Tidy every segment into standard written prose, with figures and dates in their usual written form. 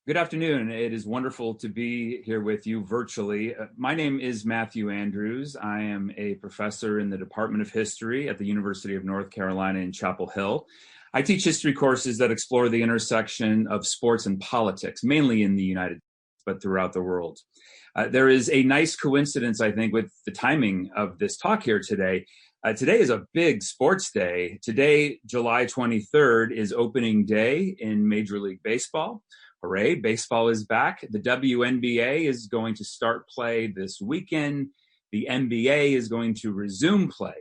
Good afternoon. It is wonderful to be here with you virtually. My name is Matthew Andrews. I am a professor in the Department of History at the University of North Carolina in Chapel Hill. I teach history courses that explore the intersection of sports and politics, mainly in the United States, but throughout the world. There is a nice coincidence, I think, with the timing of this talk here today. Today is a big sports day. Today, July 23rd, is opening day in Major League Baseball. Hooray, baseball is back. The WNBA is going to start play this weekend. The NBA is going to resume play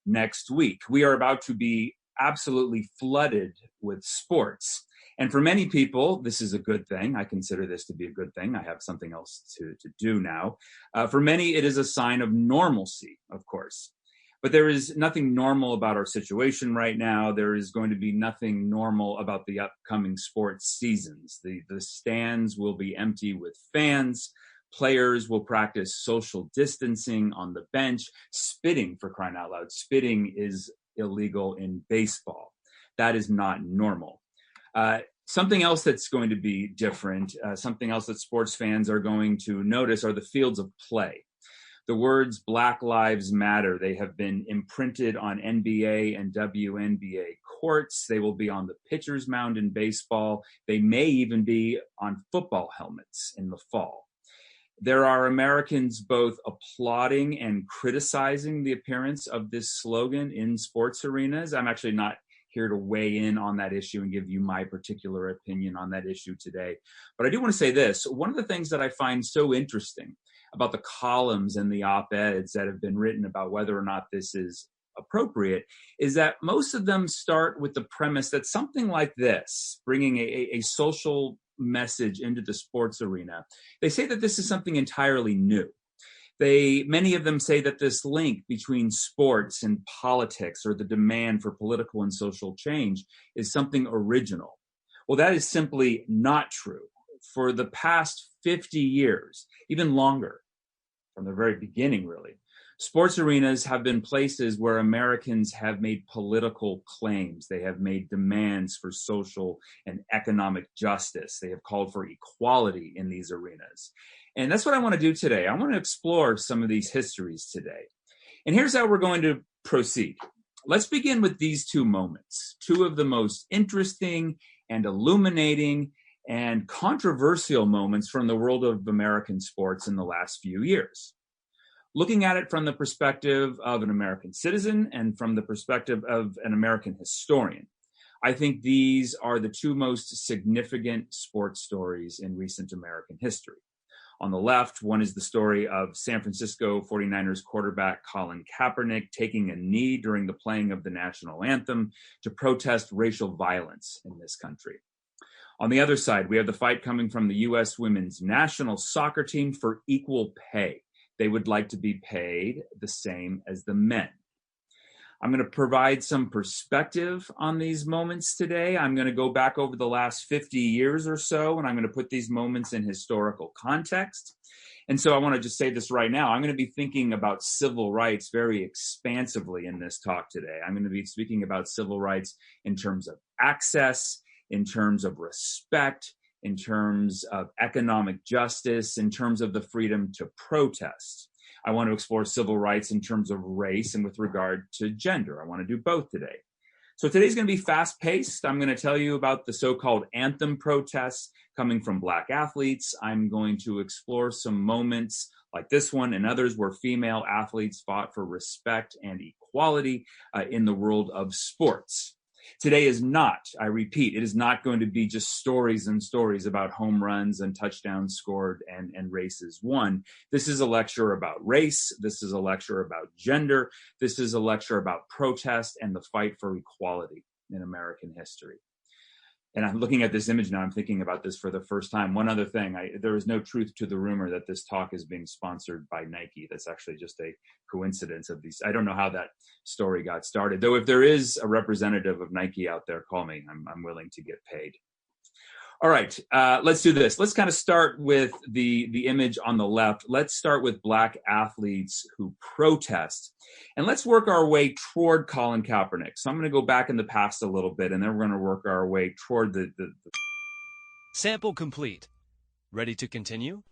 next week. We are about to be absolutely flooded with sports. And for many people, this is a good thing. I consider this to be a good thing. I have something else to do now. For many, it is a sign of normalcy, of course. But there is nothing normal about our situation right now. There is going to be nothing normal about the upcoming sports seasons. The stands will be empty with fans. Players will practice social distancing on the bench. Spitting, for crying out loud, spitting is illegal in baseball. That is not normal. Something else that's going to be different, something else that sports fans are going to notice are the fields of play. The words Black Lives Matter, they have been imprinted on NBA and WNBA courts. They will be on the pitcher's mound in baseball. They may even be on football helmets in the fall. There are Americans both applauding and criticizing the appearance of this slogan in sports arenas. I'm actually not here to weigh in on that issue and give you my particular opinion on that issue today. But I do want to say this. One of the things that I find so interesting about the columns and the op-eds that have been written about whether or not this is appropriate is that most of them start with the premise that something like this, bringing a social message into the sports arena, they say that this is something entirely new. Many of them say that this link between sports and politics or the demand for political and social change is something original. Well, that is simply not true. For the past 50 years, even longer, from the very beginning, really, sports arenas have been places where Americans have made political claims. They have made demands for social and economic justice. They have called for equality in these arenas. And that's what I want to do today. I want to explore some of these histories today. And here's how we're going to proceed. Let's begin with these two moments, two of the most interesting and illuminating and controversial moments from the world of American sports in the last few years. Looking at it from the perspective of an American citizen and from the perspective of an American historian, I think these are the two most significant sports stories in recent American history. On the left, one is the story of San Francisco 49ers quarterback Colin Kaepernick taking a knee during the playing of the national anthem to protest racial violence in this country. On the other side, we have the fight coming from the U.S. women's national soccer team for equal pay. They would like to be paid the same as the men. I'm going to provide some perspective on these moments today. I'm going to go back over the last 50 years or so, and I'm going to put these moments in historical context. And so I want to just say this right now. I'm going to be thinking about civil rights very expansively in this talk today. I'm going to be speaking about civil rights in terms of access, in terms of respect, in terms of economic justice, in terms of the freedom to protest. I want to explore civil rights in terms of race and with regard to gender. I want to do both today. So today's going to be fast-paced. I'm going to tell you about the so-called anthem protests coming from Black athletes. I'm going to explore some moments like this one and others where female athletes fought for respect and equality in the world of sports. Today is not, I repeat, it is not going to be just stories and stories about home runs and touchdowns scored and races won. This is a lecture about race. This is a lecture about gender. This is a lecture about protest and the fight for equality in American history. And I'm looking at this image now, I'm thinking about this for the first time. One other thing, there is no truth to the rumor that this talk is being sponsored by Nike. That's actually just a coincidence of these. I don't know how that story got started. Though if there is a representative of Nike out there, call me. I'm willing to get paid. All right, let's do this. Let's kind of start with the image on the left. Let's start with Black athletes who protest. And let's work our way toward Colin Kaepernick. So I'm going to go back in the past a little bit, and then we're going to work our way toward the Sample complete. Ready to continue?